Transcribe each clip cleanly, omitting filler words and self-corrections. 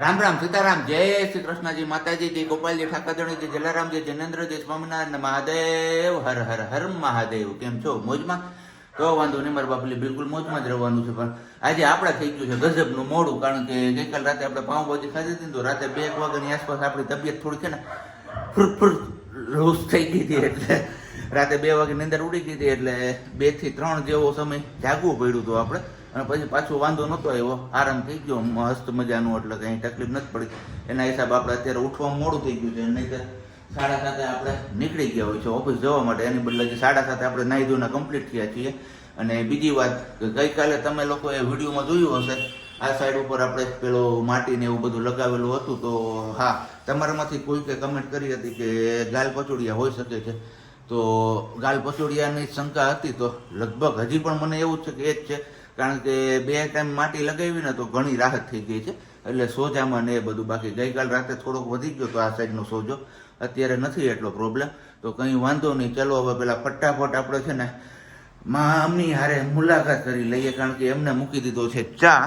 રામ રામ સીતારામ જય શ્રી કૃષ્ણજી માતાજી જય ગોપાલજી ઠાકરજી જલારામજી જનેન્દ્રજી સ્વામિનારાયણ મહાદેવ હર હર હર મહાદેવ. કેમ છો? મોજમાં? તો વાંધો નહીં, મારા બાપલી બિલકુલ મોજમાં જ રહેવાનું છે. પણ આજે આપણે થઈ ગયું છે ગજબનું મોડું, કારણ કે ગઈકાલ રાતે આપણે પાઉંભાજી ખાધી હતી ને તો રાતે 2 વાગ્યાની આસપાસ આપણી તબિયત થોડી છે ને ફૂર લૂઝ થઈ ગઈ હતી, એટલે રાતે 2 વાગ્યાની અંદર ઉડી ગઈ હતી, એટલે 2 થી 3 જેવો સમય જાગવું પડ્યું હતું આપણે. અને પછી પાછો વાંધો નહોતો આવ્યો, આરામ થઈ ગયો મસ્ત મજાનું, એટલે કંઈ તકલીફ નથી પડી. એના હિસાબ આપણે અત્યારે ઉઠવામાં મોડું થઈ ગયું છે, નહીં તો 7:30 આપણે નીકળી ગયા હોય છે ઓફિસ જવા માટે. એની બદલે 7:30 આપણે નાહી ધોઈને કમ્પ્લીટ થયા છીએ. અને બીજી વાત, ગઈકાલે તમે લોકોએ વિડીયોમાં જોયું હશે, આ સાઈડ ઉપર આપણે પેલો માટીને એવું બધું લગાવેલું હતું. તો હા, તમારામાંથી કોઈકે કમેન્ટ કરી હતી કે ગાલ પચોડિયા હોઈ શકે છે. તો ગાલ પચોડિયાની શંકા હતી, તો લગભગ હજી પણ મને એવું છે કે એ જ છે, કારણ કે 2 ટાઈમ માટી લગાવી ને તો ઘણી રાહત થઈ ગઈ છે, એટલે સોજામાં ને એ બધું. બાકી ગઈકાલ રાતે થોડોક વધી ગયો તો આ સાઈડનો સોજો, અત્યારે નથી એટલો પ્રોબ્લેમ. તો કંઈ વાંધો નહીં, ચલો હવે પેલા ફટાફટ આપણે છે ને મામી હારે મુલાકાત કરી લઈએ, કારણ કે એમને મૂકી દીધો છે ચા.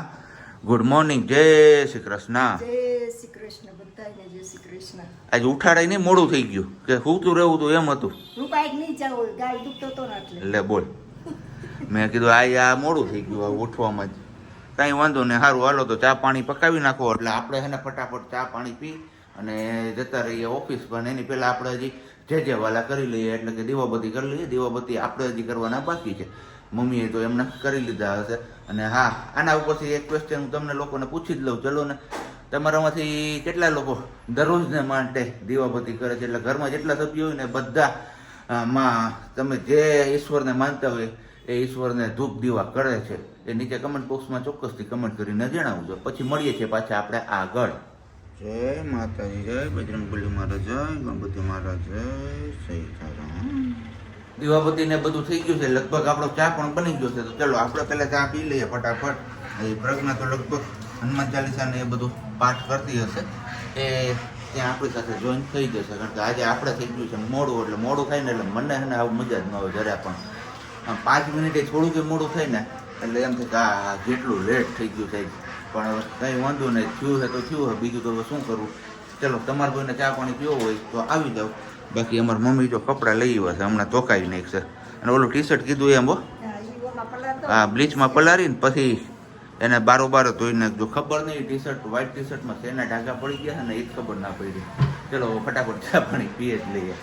ગુડ મોર્નિંગ, જય શ્રી કૃષ્ણ. જય શ્રી કૃષ્ણ, બધાને જય શ્રી કૃષ્ણ. આજે ઉઠાડાય નહીં, મોડું થઈ ગયું કે હુંતું રહેવું હતું એમ હતું. હું કાંઈક નહીં જાઉં, ગાલ દુખતો તો ને એટલે. એટલે બોલ, મેં કીધું આ મોડું થઈ ગયું આ ઉઠવામાં જ. કાંઈ વાંધો નહીં, સારું હાલો તો ચા પાણી પકાવી નાખો, એટલે આપણે છે ને ફટાફટ ચા પાણી પી અને જતા રહીએ ઓફિસ. પણ એની પહેલાં આપણે હજી જે વાલા કરી લઈએ, એટલે કે દીવાબત્તી કરી લઈએ. દીવાબત્તી આપણે હજી કરવાના બાકી છે, મમ્મીએ તો એમને કરી લીધા હશે. અને હા, આના ઉપરથી એક ક્વેશ્ચન હું તમને લોકોને પૂછી જ લઉં, ચલો ને. તમારામાંથી કેટલા લોકો દરરોજને માટે દીવાબત્તી કરે છે? એટલે ઘરમાં જેટલા સભ્યો હોય ને બધા માં તમે જે ઈશ્વરને માનતા હોય એ ઈશ્વરને ધૂપ દીવા કરે છે, એ નીચે કમેન્ટ બોક્સમાં ચોક્કસથી કમેન્ટ કરીને જણાવજો. પછી મળીએ છીએ પાછા આપણે આગળ. જય માતાજી, જય બજરંગબલી મહારાજ, જય ગણપતિ મહારાજ, જય સીતારામ. દીવાબત્તી ને બધું થઈ ગયું છે, લગભગ આપણો ચા પણ બની ગયો છે. તો ચલો આપણે પહેલા ચા પી લઈએ ફટાફટ. એ પ્રજ્ઞા તો લગભગ હનુમાન ચાલીસા ને એ બધું પાઠ કરતી હશે, એ ત્યાં આપણી સાથે જોઈન થઈ જશે. કારણ કે આજે આપણે થઈ ગયું છે મોડું, એટલે મોડું થાય ને એટલે મને છે ને આવું મજા જ ન આવે જરા પણ. 5 મિનિટે થોડું કે મોડું થાય ને એટલે એમ થાય કે આ જેટલું લેટ થઈ ગયું થાય. પણ હવે કંઈ વાંધો નહીં, થયું છે તો થયું છે, બીજું તો હવે શું કરવું. ચલો, તમારે કોઈને ચા પાણી પીવો હોય તો આવી જાઓ. બાકી અમારી મમ્મી જો કપડાં લઈ આવ્યા છે, હમણાં ધોકાવી નાખશે. અને ઓલું ટી-શર્ટ કીધું એમ હો, હા, બ્લીચમાં પલાળીને પછી એને બારોબાર ધોઈ નાખજો. ખબર નહીં ટી-શર્ટ, વ્હાઈટ ટી-શર્ટમાં શેના ઢાંકા પડી ગયા છે ને એ જ ખબર ના પડી. ચલો ફટાફટ ચા પાણી પીએ જ લઈએ.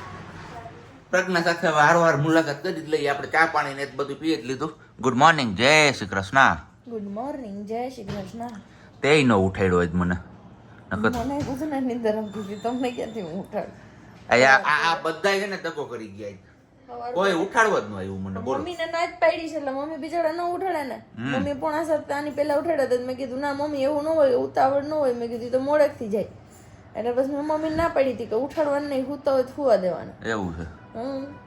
પ્રજ્ઞા સાથે વારવાર મુલાકાત કરી જ લઈએ આપણે. ચા પાણી ને બધું પીએ જ લીધું. ગુડ મોર્નિંગ, જય શ્રી કૃષ્ણ. ગુડ મોર્નિંગ, જય શ્રી કૃષ્ણ. તે નો ઉઠાડ્યો જ મને. મને કુછને નિંદર આવતી હતી, તમને ક્યાંથી હું ઉઠાડ? આ બધા છે ને દગો કરી ગયા, કોઈ ઉઠાડવા જ ન આવ્યું મને. બોલો, મમ્મીને ના જ પાડી છે, એટલે મમ્મી બિચારા ન ઉઠાડે ને. મમ્મી 6:45 આની પહેલા ઉઠાડે તો મેં કીધું ના મમ્મી એવું ન હોય, ઉતાવળ ન હોય. મેં કીધું તો મોડેક થઈ જાય, એટલે પછી મેં મમ્મીને ના પાડી હતી કે ઉઠાડવાનું નહીં, હુતા હોય સુવા દેવાનું. એવું છે?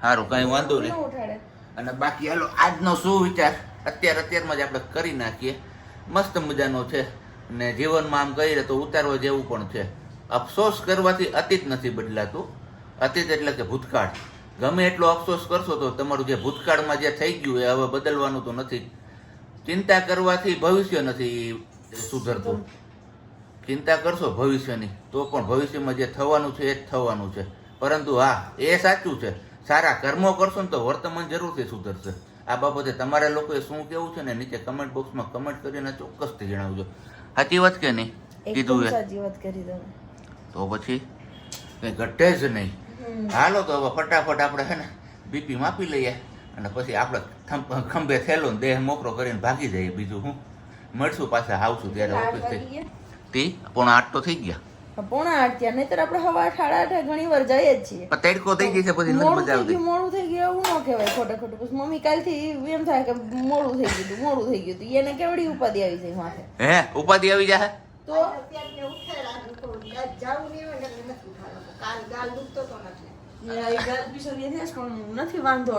સારું, કઈ વાંધો નહીં. ઉઠાડે. અને બાકી હાલો આજનો શું વિચાર અત્યારમાં જ આપણે કરી નાખીએ. મસ્ત મજાનો છે, ને જીવનમાં આમ કહીએ તો ઉતારવા જેવું પણ છે. અફસોસ કરવાથી અતીત નથી બદલાતું. અતીત એટલે કે ભૂતકાળ. ગમે એટલો અફસોસ કરશો તો તમારું જે ભૂતકાળમાં જે થઈ ગયું એ હવે બદલવાનું તો નથી. ચિંતા કરવાથી ભવિષ્ય નથી સુધરતું. ચિંતા કરશો ભવિષ્યની તો પણ ભવિષ્યમાં જે થવાનું છે એ જ થવાનું છે. પરંતુ હા, એ સાચું છે, સારા કર્મો કરશો ને તો વર્તમાન જરૂરથી સુધરશે. આ બાબતે તમારા લોકોએ શું કેવું છે ને નીચે કમેન્ટ બોક્સમાં કમેન્ટ કરીને ચોક્કસથી જણાવજો. સાચી વાત કે નહીં? કીધું એ સાચી વાત કરી તમે. તો પછી કંઈ ઘટે જ નહીં. હાલો તો હવે ફટાફટ આપણે છે ને બીપી માપી લઈએ, અને પછી આપણે ખંભે થેલો ને દેહ મોકરો કરીને ભાગી જઈએ. બીજું હું મળશું પાછા, આવશું ત્યારે ઓફિસથી. 7:45 તો થઈ ગયા. 7:45 થયા, નહીતર આપણે સવાર 8:30 ઘણી વાર જઈએ જ છીએ. પણ તડકો થઈ ગઈ છે, પછી નથી મજા આવતી. મોડું થઈ ગયું એવું ન કહેવાય ખોટે ખોટું. પછી મમ્મી કાલથી એમ થાય કે મોડું થઈ ગયું. એને કેવડી ઉપાધિ આવી જાય માથે. હે, ઉપાધિ આવી જાય તો નથી વાંધો.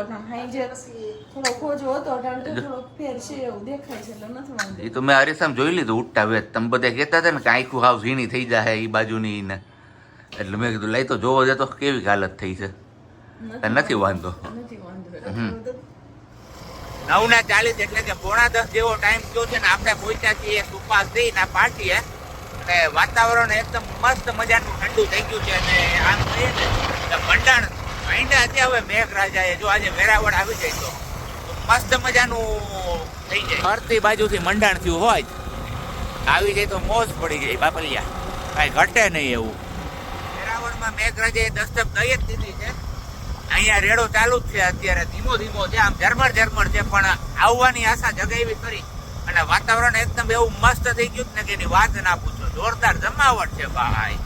થોડો ખોજો હતો, થોડો ફેર છે એવું દેખાય છે, એટલે નથી વાંધો. એ તો મેં હરીસામ જોઈ લીધું ઉઠતા વેત. તમે બધા કહેતા હતા ને કે આખું હાવ ઝીણી થઈ જાય એ બાજુની ને, એટલે મેં કીધું લઈ તો જોવો જતો કેવી હાલત થઈ છે. નથી વાંધો. 9:40 એટલે કે 9:45 જેવો ટાઈમ થયો છે ને આપણે પહોંચ્યા છીએ સુપાશ્રી ના પાર્ટીએ. અને વાતાવરણ એકદમ મસ્ત મજાનું ઠંડુ થઈ ગયું છે. અને આમ કહીએ ને તો મંડાણ માંડ્યા છે હવે મેઘરાજાએ. જો આજે વેરાવળ આવી જાય તો મસ્ત મજાનું થઈ જાય. ફરતી બાજુથી મંડાણ થયું હોય આવી જાય તો મોજ પડી જાય બાપલિયા, કાંઈ ઘટે નહીં એવું. વેરાવળમાં મેઘરાજાએ દસ્તક દઈ જ દીધી છે. અહીંયા રેડો ચાલુ જ છે અત્યારે, ધીમો ધીમો છે, આમ ઝરમર છે, પણ આવવાની આશા જગાવી કરી. અને વાતાવરણ એકદમ એવું મસ્ત થઈ ગયું ને કે એની વાત ના પૂછો, જોરદાર જમાવટ છે ભાઈ.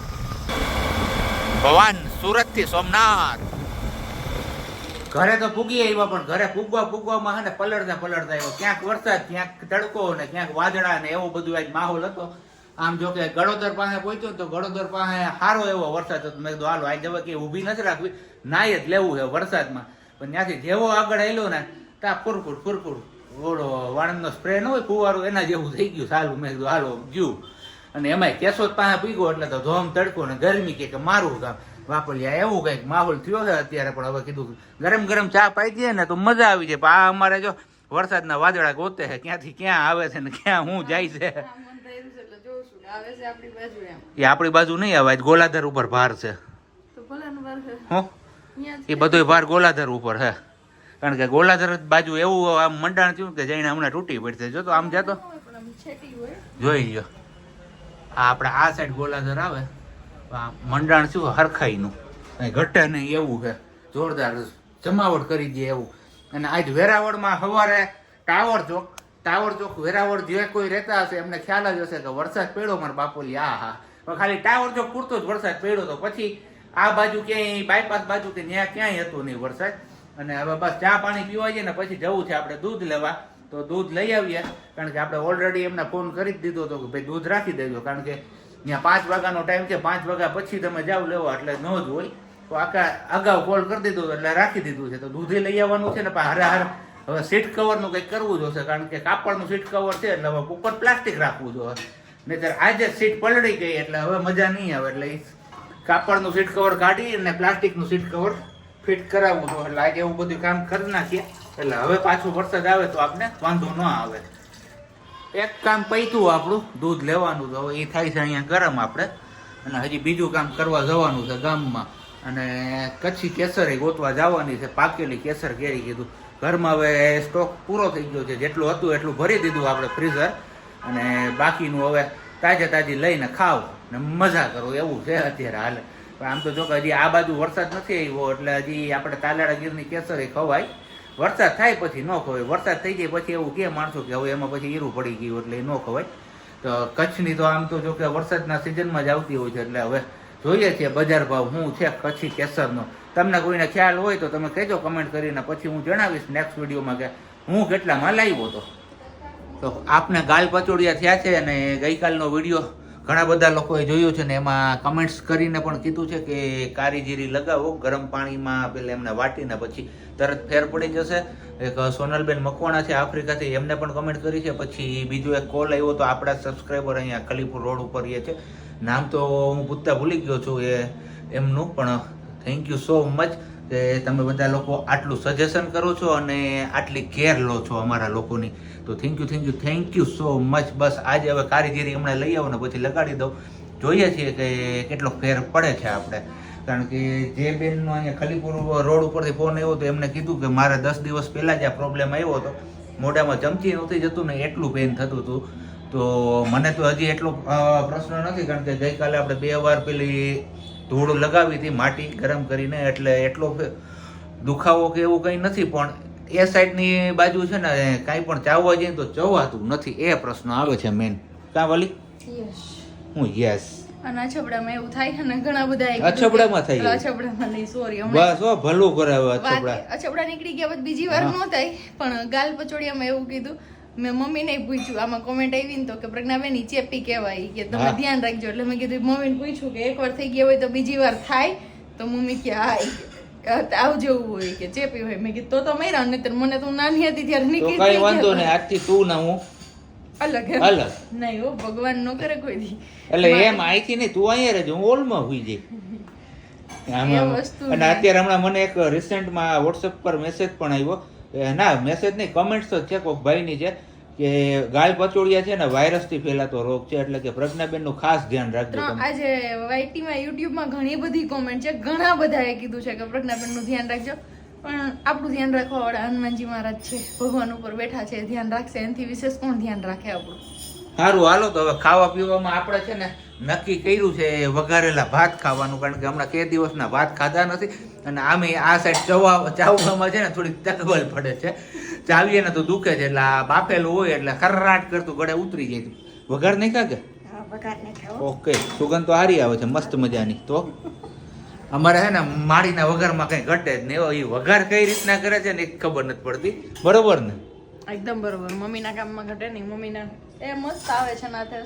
ભવાન સુરત થી સોમનાથ ઘરે તો પૂગી આવ્યા, પણ ઘરે પૂગવામાં હે ને પલળતા આવ્યો. ક્યાંક વરસાદ, ક્યાંક તડકો ને ક્યાંક વાદળા ને એવો બધું આજ માહોલ હતો. આમ જો કે ગળોદર પાસે પહોંચ્યો તો ગળોદર પાસે સારો એવો વરસાદ હતો. મેં કીધું હાલો આજ હવે કે ઊભી નથી રાખવી, નાય જ લેવું છે વરસાદમાં. પણ ત્યાંથી જેવો આગળ આવેલો ને ત્યાં ફુરફુર ઓલો વાણંદનો સ્પ્રે ન હોય ફુવારું એના જેવું થઈ ગયું સારું. મેં કીધું હાલો ગયું. અને એમાંય કેશોદ પાસે પીગો એટલે તો ધોમ તડકો ને ગરમી કે મારું કામ વાપર્યા એવું કંઈક માહોલ થયો છે અત્યારે. પણ હવે કીધું ગરમ ચા પાઈ દઈએ ને તો મજા આવી જાય. પણ આ અમારે જો વરસાદના વાદળા ગોતે છે, ક્યાંથી ક્યાં આવે છે ને ક્યાં હું જાય છે. એ આપણી બાજુ નહીં આવે, ગોલાધર ઉપર ભાર છે. એ બધો ભાર ગોલાધર ઉપર છે, કારણ કે ગોલાધર બાજુ એવું આમ મંડાણ થયું કે જઈને હમણાં તૂટી પડશે. જો તો આમ જતો જોઈ લો, આપણે આ સાઈડ ગોલાધર આવે, મંડાણ શું હરખાઈનું કઈ ઘટે નહીં એવું છે. જોરદાર જમાવટ કરી દે એવું. અને આજ વેરાવળમાં સવારે ટાવર ચોક વેરાવળ જે કોઈ રહેતા હશે એમને ખ્યાલ જ હશે કે વરસાદ પડ્યો મારા બાપોલી. પણ ખાલી ટાવર ચોક પૂરતો જ વરસાદ પડ્યો તો, પછી આ બાજુ ક્યાંય બાયપાસ બાજુ કે ત્યાં ક્યાંય હતો નહીં વરસાદ. અને હવે બસ ચા પાણી પીવા જાય ને પછી જવું છે આપણે દૂધ લેવા, તો દૂધ લઈ આવીએ. કારણ કે આપણે ઓલરેડી એમને ફોન કરી જ દીધો હતો કે ભાઈ દૂધ રાખી દેજો, કારણ કે ત્યાં 5 વાગ્યાનો ટાઈમ છે, 5 વાગ્યા પછી તમે જાઓ લેવા એટલે ન જ હોય. તો અગાઉ કોલ કરી દીધો એટલે રાખી દીધું છે. તો દૂધે લઈ આવવાનું છે ને, પણ હારે હવે સીટ કવરનું કંઈક કરવું જોશે, કારણ કે કાપડનું સીટ કવર છે એટલે હવે ઉપર પ્લાસ્ટિક રાખવું જોઈએ. નહીંતર આજે સીટ પલળી ગઈ એટલે હવે મજા નહીં આવે. એટલે કાપડનું સીટ કવર કાઢી અને પ્લાસ્ટિકનું સીટ કવર ફિટ કરાવવું જોઈએ. એટલે આજે એવું બધું કામ કરી નાખીએ એટલે હવે પાછું વરસાદ આવે તો આપણે વાંધો ન આવે. એક કામ પૈતું આપણું દૂધ લેવાનું, તો એ થાય છે અહીંયા ગરમ આપણે. અને હજી બીજું કામ કરવા જવાનું છે ગામમાં, અને કચ્છી કેસર ગોતવા જવાની છે. પાકેલી કેસર કેરી કીધું. ઘરમાં હવે સ્ટોક પૂરો થઈ ગયો છે, જેટલું હતું એટલું ભરી દીધું આપણે ફ્રીઝર. અને બાકીનું હવે તાજી લઈને ખાવ ને મજા કરો એવું છે અત્યારે હાલે. પણ આમ તો જો કે હજી આ બાજુ વરસાદ નથી આવ્યો એટલે હજી આપણે તાલાળા ગીરની કેસર ખવાય. વરસાદ થાય પછી ન ખવાય, વરસાદ થઈ જાય પછી એવું કે માણસો કે હવે એમાં પછી હીરું પડી ગયું એટલે એ ન ખવાય. તો કચ્છની તો આમ તો જો કે વરસાદના સિઝનમાં જ આવતી હોય છે. એટલે હવે જોઈએ છીએ બજાર ભાવ શું છે કચ્છી કેસરનો. તમને કોઈને ખ્યાલ હોય તો તમે કહેજો કમેન્ટ કરીને, પછી હું જણાવીશ નેક્સ્ટ વિડીયોમાં કે હું કેટલામાં લાવ્યો હતો. તો આપને ગાલ પચોડિયા થયા છે. અને ગઈકાલનો વિડીયો ઘણા બધા લોકોએ જોયું છે ને એમાં કમેન્ટ્સ કરીને પણ કીધું છે કે કારી જીરી લગાવો ગરમ પાણીમાં, પેલા એમને વાટીને પછી તરત ફેર પડી જશે. એક સોનલબેન મકવાણા છે આફ્રિકાથી, એમને પણ કમેન્ટ કરી છે. પછી બીજો એક કોલ આવ્યો તો આપણા સબસ્ક્રાઈબર અહીંયા ખલીપુર રોડ ઉપર એ છે, નામ તો હું પૂછતા ભૂલી ગયો છું એમનું, પણ થેન્ક યુ સો મચ કે તમે બધા લોકો આટલું સજેશન કરો છો અને આટલી કેર લો છો અમારા લોકોની. તો થેન્ક યુ સો મચ. બસ આજે હવે કારીગીરી હમણાં લઈ આવો ને પછી લગાડી દઉં. જોઈએ છીએ કે કેટલો ફેર પડે છે આપણે. કારણ કે જે બેનનો અહીંયા ખલીપુર રોડ ઉપરથી ફોન આવ્યો તો એમને કીધું કે મારે 10 દિવસ પહેલાં જ આ પ્રોબ્લેમ આવ્યો હતો, મોઢામાં ચમચી નહોતી જતું ને એટલું પેન થતું હતું. તો મને તો હજી એટલો પ્રશ્ન નથી, કારણ કે ગઈકાલે આપણે 2 વાર પેલી ધૂળ લગાવી હતી માટી ગરમ કરીને, એટલે એટલો દુખાવો કે એવું કંઈ નથી. પણ એ સાઈડની બાજુ છે ને કાંઈ પણ ચાવવા જઈએ તો ચવાતું નથી, એ પ્રશ્ન આવે છે મેન. કાં વાલી? હું યસ. અને અછબડામાં એવું થાય છે ને ઘણા બધા અછબડામાં થઈ ગયું. અછબડામાં નહીં, સોરી, બસ હો ભલું કરે હવે અછબડા. અછબડા નીકળી ગયા પછી બીજી વાર ન થાય. પણ ગાલ પચોડિયામાં એવું કીધું. મેં મમ્મીને પૂછ્યું, આમાં કોમેન્ટ આવી ને તો કે પ્રજ્ઞાબેન ઈ ચેપી કહેવાય, કે તમે ધ્યાન રાખજો. એટલે મેં કીધું મમ્મીને પૂછ્યું કે એકવાર થઈ ગયા હોય તો બીજી વાર થાય? તો મમ્મી કે હા આવું જેવું હોય કે ચેપી હોય. મેં કીધું તો મેરા, નહીતર મને તો નાની હતી ત્યારે નીકળી કઈ વાંધો નહીં, આજથી તું ના હું અલગ નહીં હો, ભગવાન નો કરે કોઈ દી. એટલે એમ અહીંથી નહીં, તું અહીંયા રહેજો, હું ઓલમાં હોઈ જઈ. અને અત્યારે હમણાં મને એક રિસેન્ટમાં વોટ્સએપ પર મેસેજ પણ આવ્યો, ના મેસેજ નહીં કમેન્ટ્સ જ છે કોઈક ભાઈની છે કે ગાય પચોડિયા છે ને વાયરસથી ફેલાતો રોગ છે, એટલે કે પ્રજ્ઞાબેનનું ખાસ ધ્યાન રાખજો તમે. આજે વાયટીમાં યુટ્યુબમાં ઘણી બધી કોમેન્ટ છે, ઘણા બધાએ કીધું છે કે પ્રજ્ઞાબેનનું ધ્યાન રાખજો, પણ આપણું ધ્યાન રાખવા વાળા હનુમાનજી મહારાજ છે, ભગવાન ઉપર બેઠા છે, ધ્યાન રાખશે. એનાથી વિશેષ કોણ ધ્યાન રાખે આપણું? સારું, હાલો તો હવે ખાવા પીવામાં આપણે છે ને નક્કી કર્યું છે વઘારેલા ભાત ખાવાનું, કારણ કે હમણાં કે દિવસના ભાત ખાધા નથી, અને આમે આ સાઈડ ચાવવામાં છે ને થોડીક તકબલ પડે છે, ચાવીએ ને તો દુખે છે, એટલે આ બાફેલું હોય એટલે ખર્રાટ કરતું ગળે ઉતરી જાય. વઘાર નહીં ખાગે? ઓકે, સુગંધ તો સારી આવે છે, મસ્ત મજાની. તો અમારે છે ને માળીના વઘારમાં કઈ ઘટે જ નહીં, એ વઘાર કઈ રીતના કરે છે ને એ ખબર નથી પડતી. બરોબર ને? એકદમ બરોબર. મમ્મીના કામમાં ઘટે નહીં. મમ્મીના એ મસ્ત આવે છે નાથે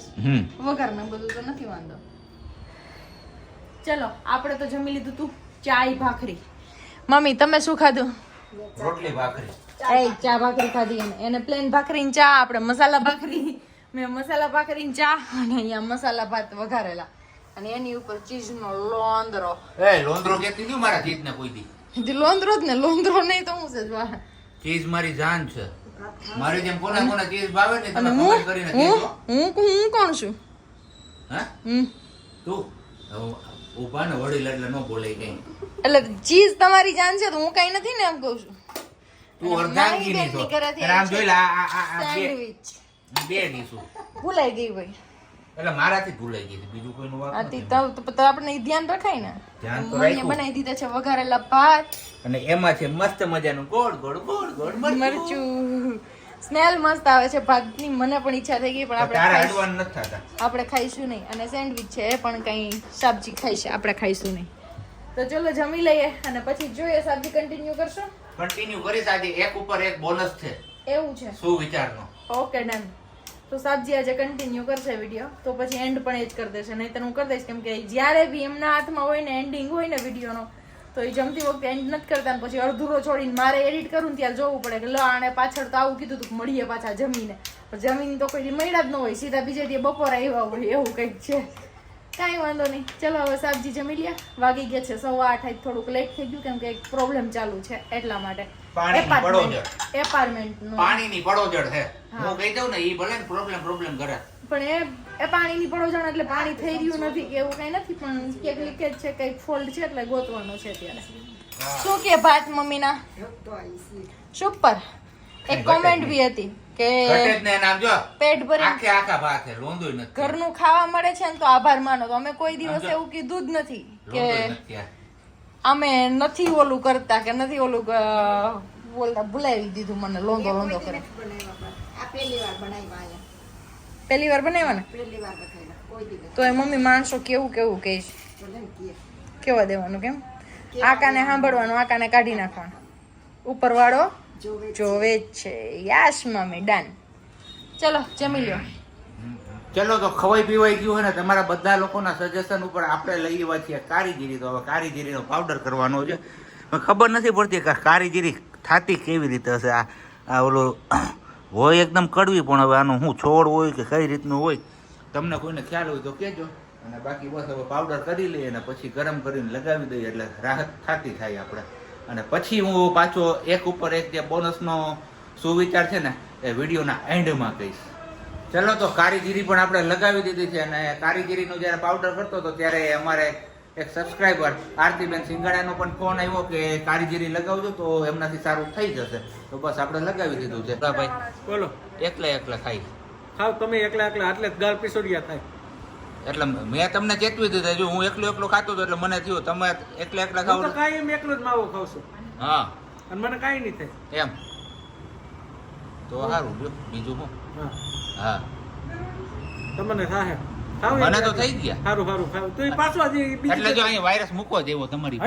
વઘારના બધું તો નથી વાંધો. ચલો, આપણે તો જમી લીધું તું ચાય ભાખરી. મમ્મી તમે શું ખાધું? રોટલી ભાખરી. ચા ભાખરી ખાધી. એને પ્લેન ભાખરી ને ચા, આપણે મસાલા ભાખરી. મેં મસાલા ભાખરી ને ચા, અને અહીંયા મસાલા ભાત વઘારેલા, અને એની ઉપર ચીઝનો લોંદરો. લોંદરો કેતી હતી મારા ચીઝને કોઈ દી. લોંદરો જ ને, લોંદરો નહીં તો હું છે. ચીઝ મારી જાન છે. મારી જેમ કોના કોના ચીઝ ભાવે ને તમે કમેન્ટ કરીને કહેજો. હું કોણ છું? હા તું ઉભા ને વડીલ એટલે ન બોલે કઈ. એટલે ચીઝ તમારી જાન છે તો હું કઈ નથી ને એમ કહું છું. તું અર્ધાંગીની છો. આમ જોઈ લે, આ સેન્ડવિચ બે ડીશું ભૂલાઈ ગઈ ભાઈ. એટલે મારાથી ભૂલાઈ ગઈ, બીજું કોઈનું વાત નથી. તો આપણે ધ્યાન રખાય ને. ધ્યાન તો મમ્મીએ બનાવી દીધા છે વઘારેલા ભાત, અને એમાં છે મસ્ત મજાનું ગોળ ગોળ ગોળ ગોળ મરચું. સ્મેલ મસ્ત આવે છે ભાતની. મને પણ ઈચ્છા થઈ ગઈ, પણ આપણે ખાઈશું નહીં. અને સેન્ડવિચ છે એ પણ કઈ સબ્જી ખાઈશે, આપણે ખાઈશું નહીં. તો ચલો જમી લઈએ અને પછી જોઈએ સબ્જી કન્ટિન્યુ કરશું. કન્ટિન્યુ કરીશ. આજે એક ઉપર એક બોનસ છે. એવું છે? શું વિચારનો? Okay done. તો સબ્જી આજે કન્ટિન્યુ કરશે વિડીયો, તો પછી એન્ડ પણ એ જ કરી દેશે. નહીં તો હું કરી દઈશ, કેમ કે જ્યારે બી એમના હાથમાં હોય ને એન્ડિંગ હોય ને વિડીયોનો, તો એ જમતી વખતે એન્ડ નથી કરતા, પછી અડધુરો છોડીને મારે એડિટ કરું ત્યારે જોવું પડે કે લો આને પાછળ તો આવું કીધું તું, મળીએ પાછા જમીને. જમીન તો કોઈ મળ્યા જ ન હોય, સીધા બીજે દી બપોરે આવ્યા હોય, એવું કંઈક છે. કાંઈ વાંધો નહીં. ચલો હવે સબ્જી જમી લ્યા. વાગી ગયા છે 8:15. થોડુંક લેટ થઈ ગયું કેમ કે એક પ્રોબ્લેમ ચાલુ છે એટલા માટે. એપાર્ટમેન્ટનું પાણીની પડોજડ છે. હું કહી દઉં ને, ઈ ભલે પ્રોબ્લેમ કરે, પણ એ પાણીની પડોજણ એટલે પાણી થઈ રહ્યું નથી કે એવું કઈ નથી, પણ ક્યાંક લીકેજ છે, કઈક ફોલ્ટ છે, એટલે ગોતવાનો છે ત્યારે. શું કે ભાત મમ્મીના સુપર. એક કોમેન્ટ બી હતી કે પેટ ભરી આખા ભાત છે, લોંદોય નથી. ઘરનું ખાવા મળે છે ને તો આભાર માનો. તો અમે કોઈ દિવસ એવું કીધું જ નથી કે અમે નથી ઓલું કરતા કે નથી ઓલું બોલતા. ભૂલાવી દીધું મને. લોંદો લોંદો કરે. પહેલી વાર બનાવ્યા ને? તો એ મમ્મી માણસો કેવું કેવું કહે છે, કેવા દેવાનું? કેમ આકાને સાંભળવાનું, આકાને કાઢી નાખવાનું, ઉપર વાળો જોવે જ છે. Yes mummy, done. ચલો જમી લ્યો. ચલો તો ખવાઈ પીવાઈ ગયું હોય ને તમારા બધા લોકોના સજેશન ઉપર આપણે લઈ લેવા છીએ કારીગીરી. તો હવે કારીગીરીનો પાવડર કરવાનો છે. પણ ખબર નથી પડતી કે કારીગીરી થાતી કેવી રીતે હશે. આ ઓલો હોય એકદમ કડવી, પણ હવે આનું શું છોડ હોય કે કઈ રીતનું હોય, તમને કોઈને ખ્યાલ હોય તો કહેજો. અને બાકી બસ હવે પાવડર કરી લઈએ અને પછી ગરમ કરીને લગાવી દઈએ એટલે રાહત થતી થાય આપણે. અને પછી હું પાછો એક ઉપર એક જે બોનસનો સુવિચાર છે ને એ વિડીયોના એન્ડમાં કહીશ. ચલો તો કારીગીરી પણ આપણે લગાવી દીધી છે. અને કારીગીરીનો જ્યારે પાવડર કરતો હતો ત્યારે અમારે એક સબસ્ક્રાઈબર આરતીબેન સિંગાડાનો પણ ફોન આવ્યો કે કારીગીરી લગાવજો તો એમનાથી સારું થઈ જશે. તો બસ આપણે લગાવી દીધું છે. ભાઈ બોલો. એકલા ખાઈ ખાવ તમે એકલા એટલે જ ગાલ પીસોડિયા થાય. એટલે મેં તમને ચેતવી દીધા, જો હું એકલો ખાતો હતો એટલે મને થયું તમે એકલા ખાવ તો કાંઈ એમ એકલો જ માવો ખાવ છું. હા, અને મને કાંઈ નહીં થાય એમ તો સારું. બીજું શું? હા, તમને થાય મને તો થઈ ગયા. સારું ખાવ તો એ પાછો એટલે જો અહીંયા વાયરસ મૂકવા જેવો તમારી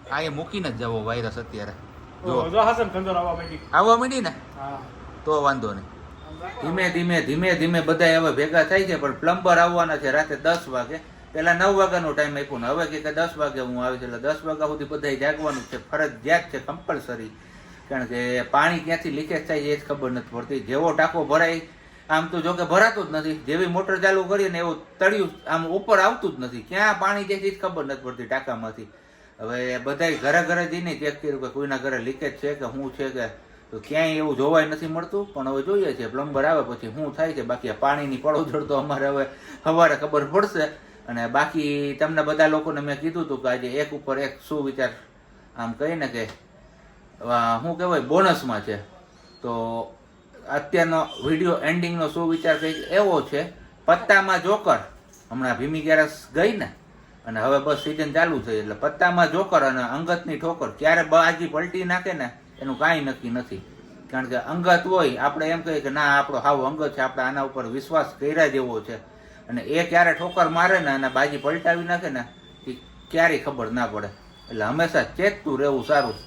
અહીંયા મૂકીને જ જવો વાયરસ અત્યારે. આવવા માંડી ને તો વાંધો નહીં. ધીમે ધીમે બધા હવે ભેગા થાય છે. પણ પ્લમ્બર આવવાના છે રાતે 10 વાગે. પેલા 9 વાગ્યાનો ટાઈમ આપ્યો ને હવે કે 10 વાગે હું આવીશ. એટલે 10 વાગ્યા સુધી બધા જાગવાનું છે, ફરજિયાત છે, કમ્પલસરી. કારણ કે પાણી ક્યાંથી લીકેજ થાય છે એ જ ખબર નથી પડતી. જેવો ટાંકો ભરાય, આમ તો જો કે ભરાતું જ નથી, જેવી મોટર ચાલુ કરીએ ને એવું તળિયું આમ ઉપર આવતું જ નથી. ક્યાં પાણી જાય છે એ જ ખબર નથી પડતી ટાંકામાંથી. હવે બધાય ઘરે ઘરે જઈને ચેક કર્યું કે કોઈના ઘરે લીકેજ છે કે શું છે કે તો ક્યાંય એવું જોવાય નથી મળતું. પણ હવે જોઈએ છીએ પ્લમ્બર આવે પછી શું થાય છે. બાકી આ પાણીની પડોજડ તો અમારે હવે સવારે ખબર પડશે. અને બાકી તમને બધા લોકોને મેં કીધું હતું કે આજે એક ઉપર એક શું વિચાર આમ કહીને કે શું કહેવાય બોનસમાં છે. તો અત્યારનો વિડીયો એન્ડિંગનો શું વિચાર કંઈક એવો છે, પત્તામાં જોકર. હમણાં ભીમી ગેરસ ગઈ ને અને હવે બસ સિઝન ચાલુ થઈ એટલે પત્તામાં જોકર અને અંગતની ઠોકર. ક્યારે બાજી પલટી નાખે ને એનું કાંઈ નક્કી નથી. કારણ કે અંગત હોય આપણે એમ કહીએ કે ના આપણો હાવ અંગત છે, આપણે આના ઉપર વિશ્વાસ કર્યા જેવો છે. અને એ ક્યારે ઠોકર મારે ને અને બાજી પલટાવી નાખે ને એ ક્યારેય ખબર ના પડે. એટલે હંમેશા ચેતતું રહેવું સારું.